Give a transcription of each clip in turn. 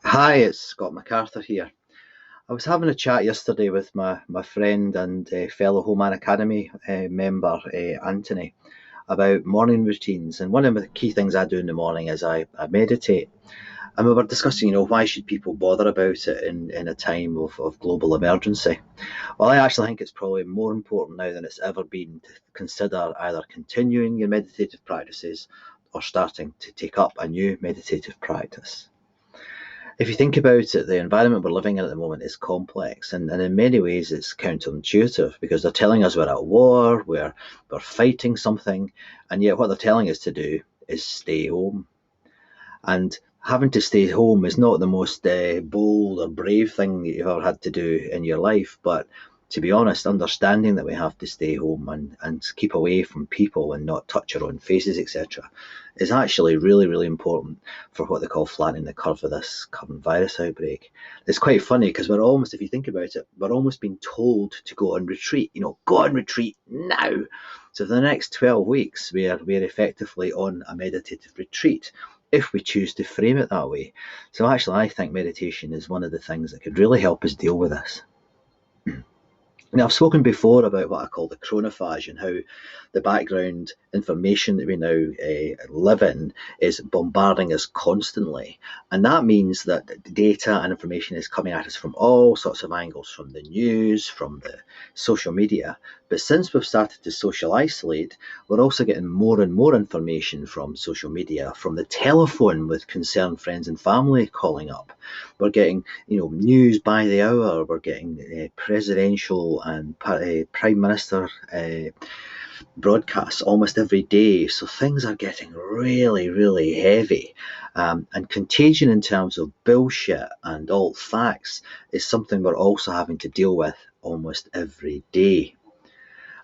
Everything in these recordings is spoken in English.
Hi, it's Scott MacArthur here. I was having a chat yesterday with my friend and fellow Home Academy member, Anthony, about morning routines. And one of the key things I do in the morning is I meditate. And we were discussing, why should people bother about it in a time of global emergency? Well, I actually think it's probably more important now than it's ever been to consider either continuing your meditative practices or starting to take up a new meditative practice. If you think about it, the environment we're living in at the moment is complex, and in many ways it's counterintuitive because they're telling us we're at war, we're fighting something, and yet what they're telling us to do is stay home. And having to stay home is not the most bold or brave thing that you've ever had to do in your life, but to be honest, understanding that we have to stay home and keep away from people and not touch our own faces, etc., is actually really, really important for what they call flattening the curve of this current virus outbreak. It's quite funny because we're almost, if you think about it, we're almost being told to go on retreat, go on retreat now. So for the next 12 weeks, we're effectively on a meditative retreat if we choose to frame it that way. So actually, I think meditation is one of the things that could really help us deal with this. Now, I've spoken before about what I call the chronophage and how the background information that we now live in is bombarding us constantly. And that means that data and information is coming at us from all sorts of angles, from the news, from the social media. But since we've started to social isolate, we're also getting more and more information from social media, from the telephone with concerned friends and family calling up. We're getting, news by the hour. We're getting presidential and prime minister broadcasts almost every day. So things are getting really, really heavy. And contagion in terms of bullshit and alt facts is something we're also having to deal with almost every day.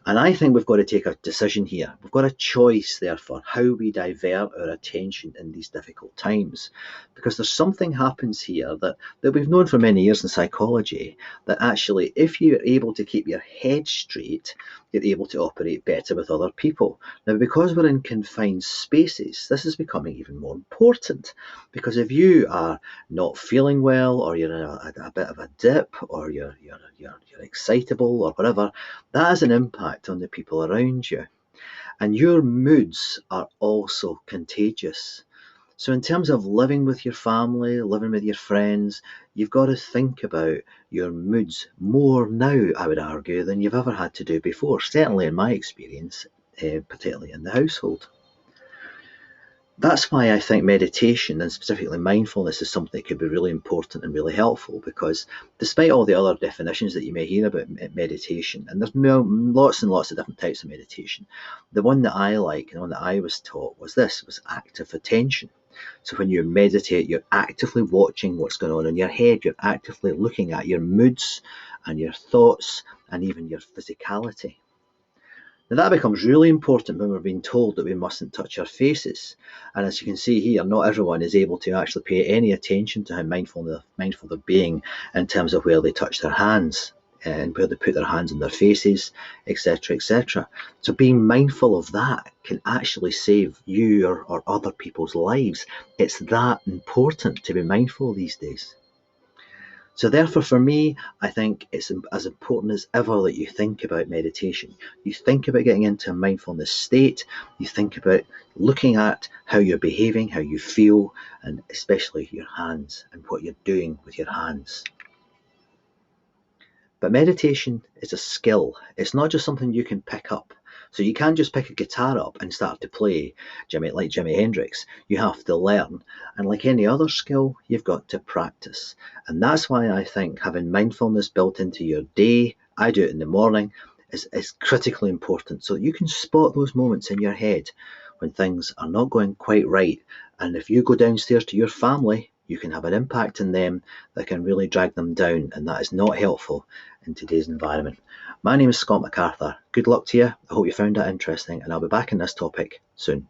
And I think we've got to take a decision here. We've got a choice, therefore, how we divert our attention in these difficult times. Because there's something happens here that we've known for many years in psychology, that actually, if you're able to keep your head straight, you're able to operate better with other people. Now, because we're in confined spaces, this is becoming even more important. Because if you are not feeling well, or you're in a bit of a dip, or you're excitable, or whatever, that has an impact on the people around you. And your moods are also contagious. So, in terms of living with your family, living with your friends, you've got to think about your moods more now, I would argue, than you've ever had to do before, certainly in my experience, particularly in the household. That's why I think meditation and specifically mindfulness is something that could be really important and really helpful, because despite all the other definitions that you may hear about meditation, and there's lots and lots of different types of meditation, the one that I like and the one that I was taught was active attention. So when you meditate, you're actively watching what's going on in your head, you're actively looking at your moods and your thoughts and even your physicality. Now that becomes really important when we're being told that we mustn't touch our faces. And as you can see here, not everyone is able to actually pay any attention to how mindful they're being in terms of where they touch their hands and where they put their hands on their faces, etc., etc. So being mindful of that can actually save you or other people's lives. It's that important to be mindful these days. So therefore, for me, I think it's as important as ever that you think about meditation. You think about getting into a mindfulness state. You think about looking at how you're behaving, how you feel, and especially your hands and what you're doing with your hands. But meditation is a skill. It's not just something you can pick up. So you can't just pick a guitar up and start to play like Jimi Hendrix. You have to learn. And like any other skill, you've got to practice. And that's why I think having mindfulness built into your day, I do it in the morning, is critically important. So you can spot those moments in your head when things are not going quite right. And if you go downstairs to your family, you can have an impact on them that can really drag them down, and that is not helpful in today's environment. My name is Scott MacArthur. Good luck to you. I hope you found that interesting, and I'll be back on this topic soon.